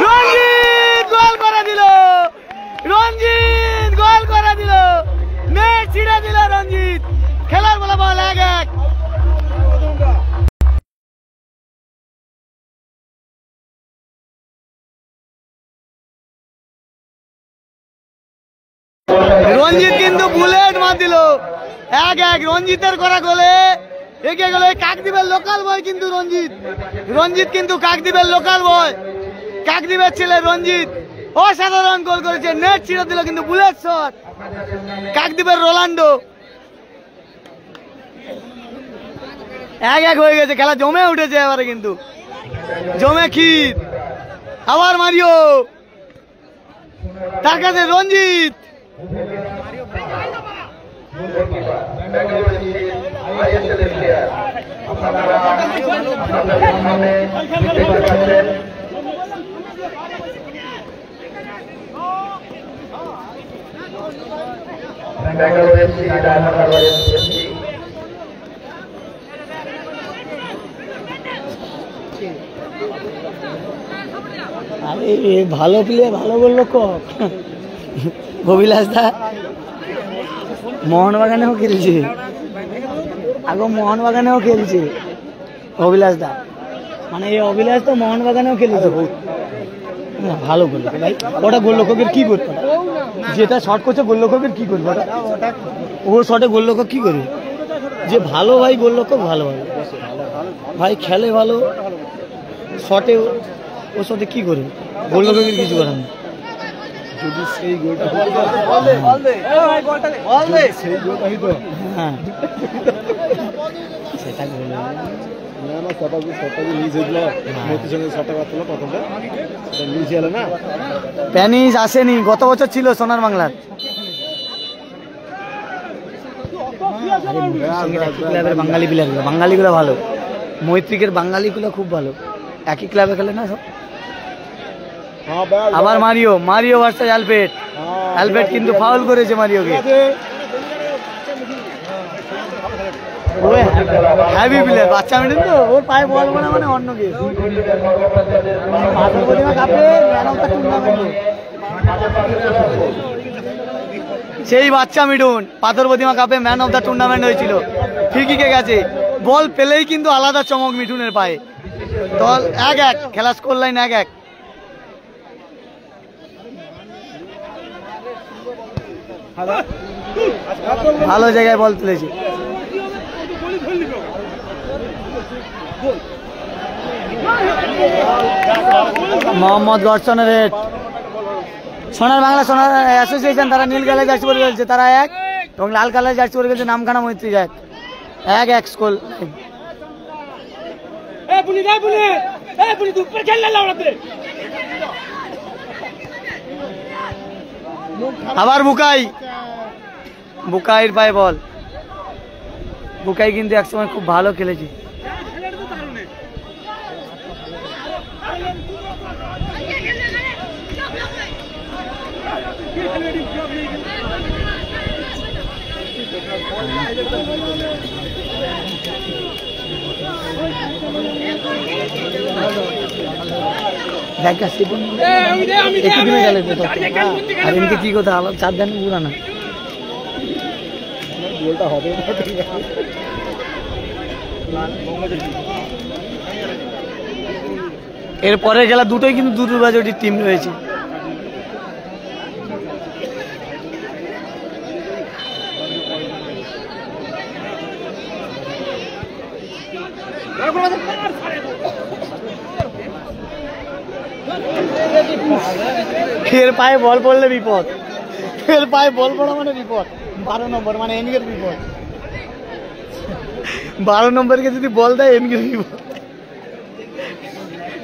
রঞ্জিত গোল করে দিল, রঞ্জিত গোল করে দিল, নেট ছিঁড়ে দিল রঞ্জিত। খেলার বলা বল 1-1। রঞ্জিত কিন্তু বুলেট মার দিল, 1-1। রঞ্জিতের করা গোলে এগিয়ে গেল কাকদ্বীপের লোকাল বয় কিন্তু রঞ্জিত। রঞ্জিত কিন্তু কাকদ্বীপের লোকাল বয়, কাকদ্বীপের ছেলে রঞ্জিত অসাধারণ গোল করেছে, নেট ছিঁড়ে দিল কিন্তু বুলেট শট। কাকদ্বীপের রোনাল্ডো। 1-1 হয়ে গেছে, খেলা জমে উঠেছে এবারে, কিন্তু জমে ক্ষীর। আবার মারিও, তার কাছে রঞ্জিত। আরে ভালো প্লেয়ার, ভালো বললো কক অভিলাষ দা মোহনবাগানেও খেলছে, আগে মোহনবাগানেও খেলছে অভিলাষ দা, মানে এই অভিলাষ তো মোহনবাগানেও খেলেছে। ভালো গোল ভাই, ওটা গোলরক্ষকের কি করবে, যেটা শর্ট করছে গোলরক্ষকের কি করবে ওটা, ও শর্টে গোলরক্ষক কি করবে? যে ভালো ভাই গোলরক্ষক ভালো ভালো ভাই খেলে ভালো, শর্টে ও শর্টে কি করবে, গোলরক্ষকের কিছু করার নেই। যদি সেই গোলটা হ্যাঁ সেটা প্যানিস আসেনি, গত বছর ছিল সোনার বাংলার। বাঙালি প্লেয়ারগুলো, বাঙালিগুলো ভালো, মৈত্রিকের বাঙালিগুলো খুব ভালো, একই ক্লাবে খেলে না সব। আবার Mario, Mario versus albeit, albeit কিন্তু ফাউল করেছে মারিওকে। হ্যাভি প্লেয়ার, বাচ্চা মিঠুন তো, ওর পায়ে বল পড়া মানে অন্য কে। সেই বাচ্চা মিঠুন পাথর প্রতিমা কাপে ম্যান অফ দ্য টুর্নামেন্ট হয়েছিল, ফ্রি কিকে গেছে, বল পেলেই কিন্তু আলাদা চমক মিঠুনের পায়ে। দল 1-1, খেলা স্কোর লাইন 1-1। ভালো জায়গায় বল তুলেছে। মোহাম্মদ গর্সনের হেড। সোনার বাংলা সোনার অ্যাসোসিয়েশন তারা নীল কালার জার্সি পরে খেলছে, তারা 1, এবং লাল কালার জার্সি পরে খেলছে নামখানা মৈত্রী 1-1 স্কোর। আবার বুকাই, বুকাইয়ের পায়ে বল। বুকাই কিন্তু একসময় খুব ভালো খেলেছে। আর এমনি কি কথা আলাদা 4 দিন পুরা না গোলটা হবে না। এরপরে খেলা দুটোই কিন্তু দুর্গাজটির টিম রয়েছে। এর পায়ে বল পড়লে বিপদ, এর পায়ে বল পড়া মানে বিপদ। 12 নম্বর মানে এনগের বিপদ, 12 নম্বরকে যদি বল দেয় এনগের বিপদ।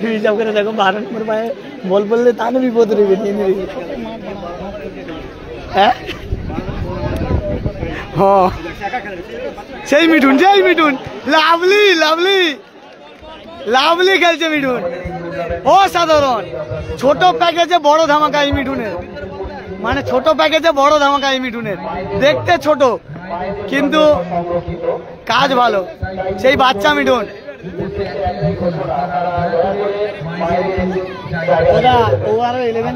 হিসাব করে দেখো 12 নম্বর পায়ে বল পড়লে তাহলে বিপদ রইবে। হ্যাঁ হ্যাঁ সেই মিঠুন, সেই মিঠুন, লাভলি লাভলি লাভলি খেলছে মিঠুন, অসাধারণ। ছোট প্যাকেজে বড় ধামাকা এই মিঠুনের, মানে ছোট প্যাকেজে বড় ধামাকা এই মিঠুনের। দেখতে ছোট কিন্তু কাজ ভালো, সেই বাচ্চা মিঠুন। ও আরো 11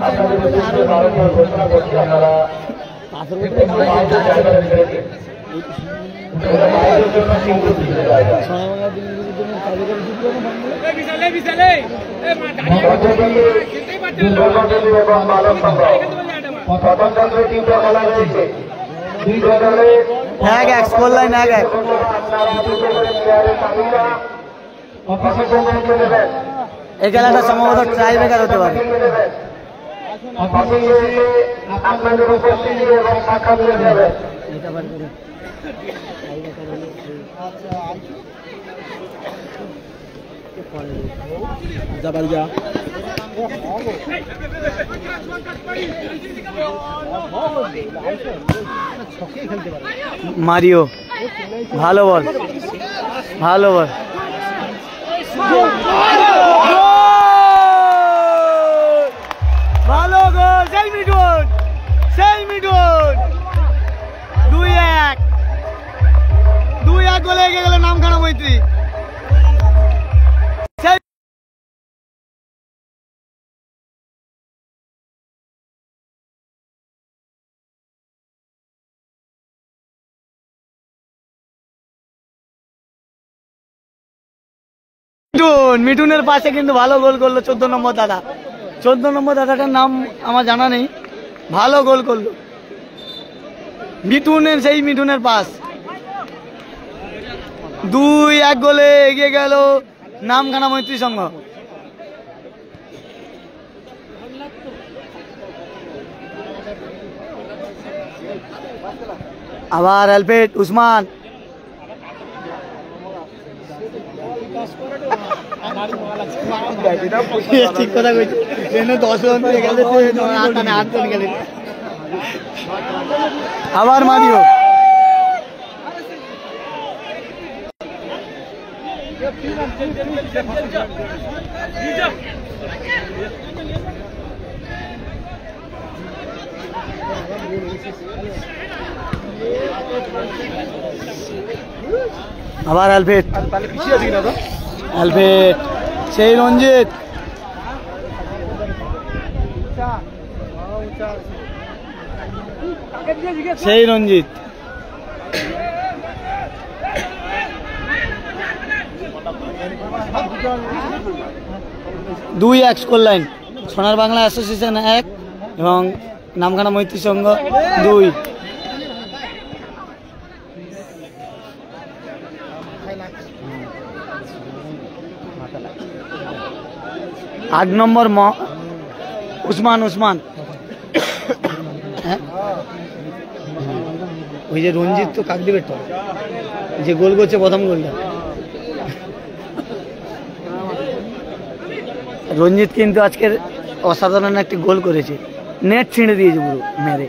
এক স্কোর লাইন এক। এই খেলাটা সম্ভবত ট্রাই ব্রেকার হতে পারে। মারিও ভালো বল, ভালো বল, ভালো গোল, সেই মিঠুন, সেই মিঠুন। 2-1 গোলে এগিয়ে গেল নামখানা মৈত্রী। মিঠুনের পাশে কিন্তু ভালো গোল করলো 14 নম্বর দাদা। 14 নম্বর দাদাটার নাম আমার জানা নেই, ভালো গোল করলো মিঠুনের, সেই মিঠুনের পাস। 2-1 গোলে এগিয়ে গেল নামখানা মৈত্রী সংঘ। আবার হেলপেট উসমান, ঠিক কথা কইছি। 10 রান দিয়ে গেলে গেলে আবার মারিও। আবার হেলপেট, হেলপেট, সেই রঞ্জিত, সেই রঞ্জিত। 2-1 স্কোর লাইন। সোনার বাংলা অ্যাসোসিয়েশন 1 এবং নামখানা মৈত্রী সংঘ 2। 8 নম্বর উসমান, উসমান ওই যে রঞ্জিত তো কাকদ্বীপের তো যে গোল করছে প্রথম গোলটা। রঞ্জিত কিন্তু আজকের অসাধারণ একটি গোল করেছে, নেট ছিঁড়ে দিয়েছে পুরো মেরে।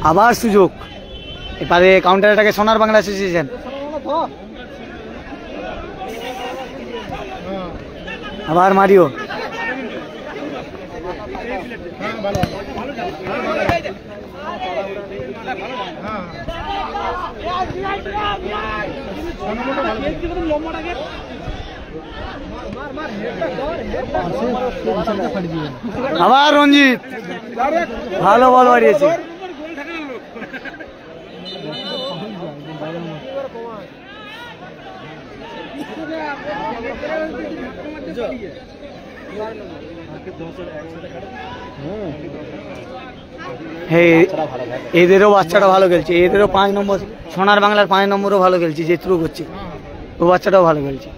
আবার সুযোগ, এবারে কাউন্টার অ্যাটাকে সোনার বাংলা অ্যাসোসিয়েশন। আবার মারিও, আবার রঞ্জিত ভালো বল বাড়িয়েছে। এদেরও বাচ্চাটা ভালো খেলছে, এদেরও 5 নম্বর, সোনার বাংলার 5 নম্বরও ভালো খেলছে, যে থ্রু করছে ও বাচ্চাটাও ভালো খেলছে।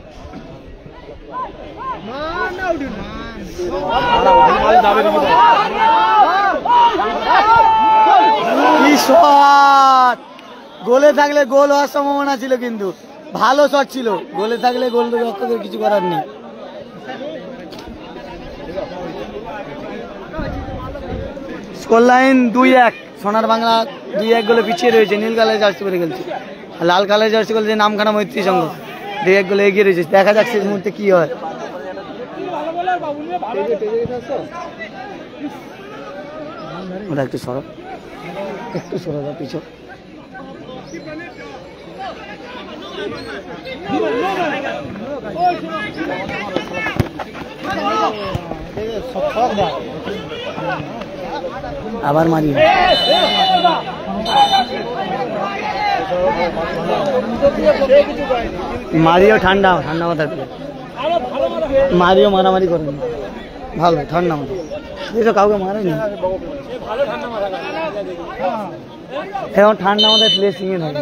কি শট! গোলে থাকলে গোল হওয়ার সম্ভাবনা ছিল, কিন্তু ভালো শট ছিল। গোলে থাকলে গোল রক্ষকের কিছু করার নেই। স্কোর লাইন 2-1, সোনার বাংলা 2-1 গোলে পিছিয়ে রয়েছে। নীল কালার জার্সি পরে খেলছে, লাল কালার জার্সি বলছে নামখানা মৈত্রী সংঘ 2-1 গোলে এগিয়ে রয়েছে। দেখা যাক শেষ মুহূর্তে কি হয়। ওরা একটু সরো, একটু সরো পিছু। আবার মারি মারিও ঠান্ডা ঠান্ডা মাথার পেলে মারিও মারামারি করেন ভালো ঠান্ডা মাথা, এই তো কাউকে মারেনি এখন ঠান্ডা মাথায় প্লেসিং এ থাকে,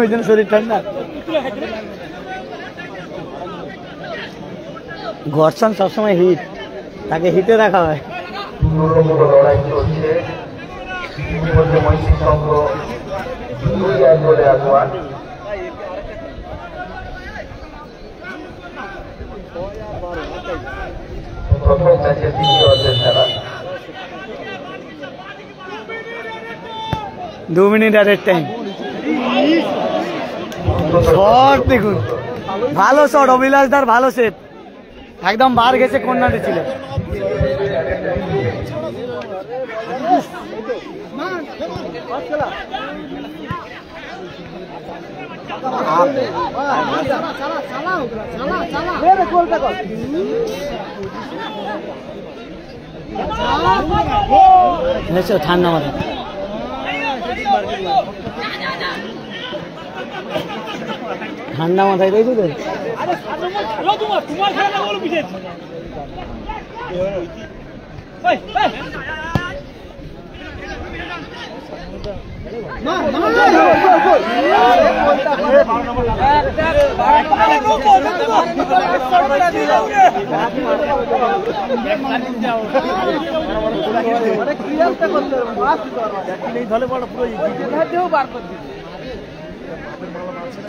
ওই জন্য শরীর ঠান্ডা। ঘর্ষণ সবসময় হিট, তাকে হিটে রাখা হয়। লড়াই চলছে, ইতিমধ্যে মৈত্রী সংঘ 2-1 গোলে আগুয়ান। প্রথম ম্যাচের দ্বিতীয় অর্ধের খেলা। 2 মিনিট অ্যাডেড টাইম। শট দেখুন, ভালো শট, অভিলাষ দার ভালো সেট, একদম বার গেছে, কর্নারে ছিল। ঠান্ডা মাথা ঠান্ডা মাথায় রয়েছে তো।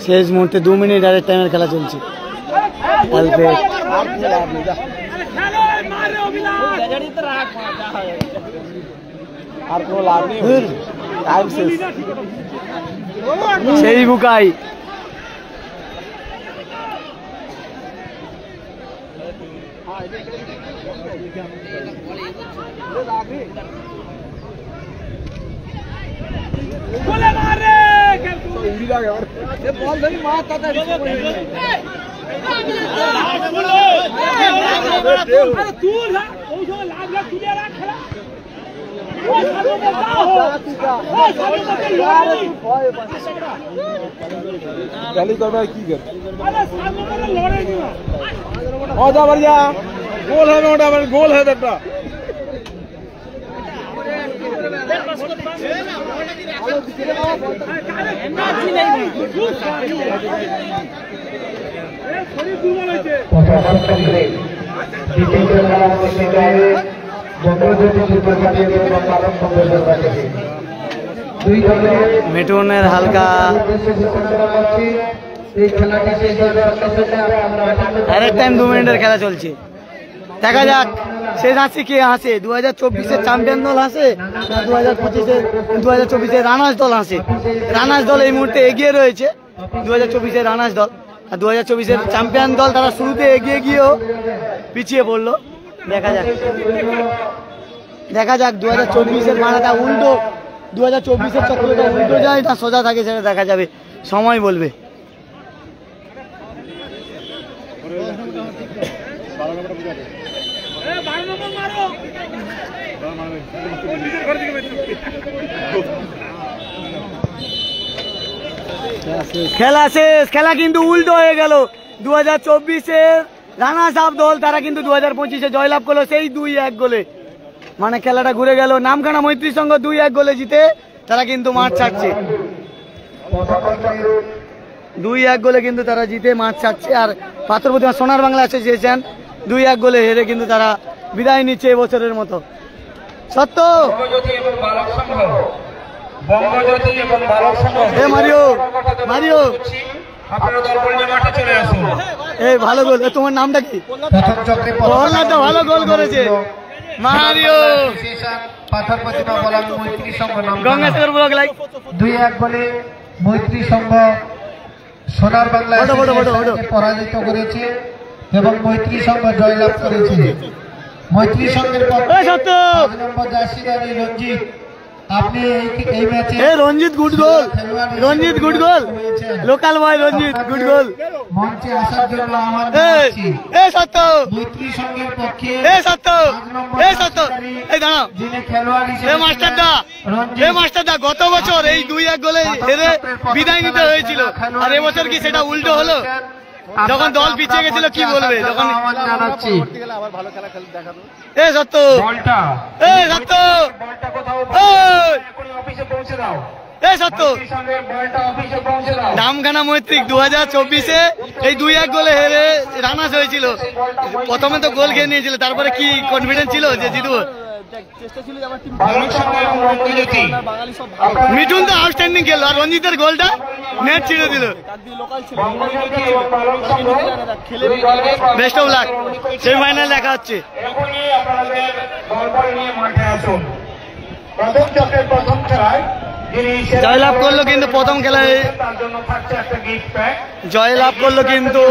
শেষ মুহূর্তে 2 মিনিট অ্যাডেড টাইমের খেলা চলছে। সেই বুকাই গোল है बेटा। মিঠুনের হালকা অ্যাডেড টাইম 2 মিনিটের খেলা চলছে। দেখা যাক শেষ হাসি কে হাসে, 2024-এর চ্যাম্পিয়ন দল হাসে না 2024-এর রানার্স দল হাসে। রানার্স দল এই মুহূর্তে এগিয়ে রয়েছে, 2024-এর রানার্স দল। আর 2024-এর চ্যাম্পিয়ন দল তারা শুরুতে এগিয়ে গিয়েও পিছিয়ে পড়লো। দেখা যাক দেখা যাক 2024-এর ভাড়াটা উল্টো 2024-এর চক্রটা উল্টো যায় না সোজা থাকে সেটা দেখা যাবে, সময় বলবে। খেলা শেষ, খেলা কিন্তু উল্টো হয়ে গেল। 2024-এর রানার্স আপ দল তারা কিন্তু 2025-এ জয়লাভ করলো সেই 2-1 গোলে। মানে খেলাটা ঘুরে গেল। নামখানা মৈত্রী সংঘ 2-1 গোলে জিতে তারা কিন্তু মাঠ ছাড়ছে। 2-1 গোলে কিন্তু তারা জিতে মাঠ ছাড়ছে। আর পাথর প্রতিমা সোনার বাংলা অ্যাসোসিয়েশন 2-1 গোলে হেরে কিন্তু তারা বিদায় নিচ্ছে এবছরের মতো। সত্য মারিও মারিও এই ভালো গোল। তোমার নামটা কি? ভালো গোল করেছে মারিও। গঙ্গাসাগর ব্লক লাইক 2-1 গোলে মৈত্রী সংঘ সোনার বাংলা পরাজিত করেছে এবং মৈত্রী সংঘ জয়লাভ করেছে। মৈত্রী সংঘের পক্ষে 5 নম্বর জার্সিধারী রঞ্জিত, আপনি এই ম্যাচে রঞ্জিত গুড গোল, রঞ্জিত গুড গোল, লোকাল বয় রঞ্জিত গুড গোল। মঞ্চে আসার জন্য আমার জানাচ্ছি সত্য মৈত্রী সংঘের পক্ষে সত্য এই দাঁড়াও যিনি খেলোয়াড় হিসেবে মাস্টারদা গত বছর এই 2-1 গোলে হেরে বিদায় নিতে হয়েছিল, আর এবছর কি সেটা উল্টো হলো? যখন দল পিছিয়ে গেছিল কি বলবে? যখন জানাচ্ছি সত্য সত্য সত্য নামখানা মৈত্রিক 2024-এ এই 2-1 গোলে হেরে রানার্স হয়েছিল। প্রথমে তো গোল খেয়ে নিয়েছিল, তারপরে কি কনফিডেন্স ছিল যে জিতবো? মিঠুন তো আউটস্ট্যান্ডিং খেললো, আর রঞ্জিতের গোলটা নেট ছিঁড়ে দিল। বেস্ট অফ লাক, সেমিফাইনাল দেখা হচ্ছে। জয়লাভ করলো কিন্তু প্রথম খেলায় জয়লাভ করলো কিন্তু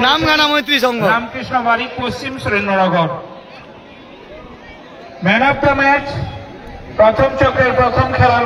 নামখানা মৈত্রী সংঘ। রামকৃষ্ণ বাড়ি, পশ্চিম Surendranagar. Man of the match প্রথম চক্রের প্রথম খেলার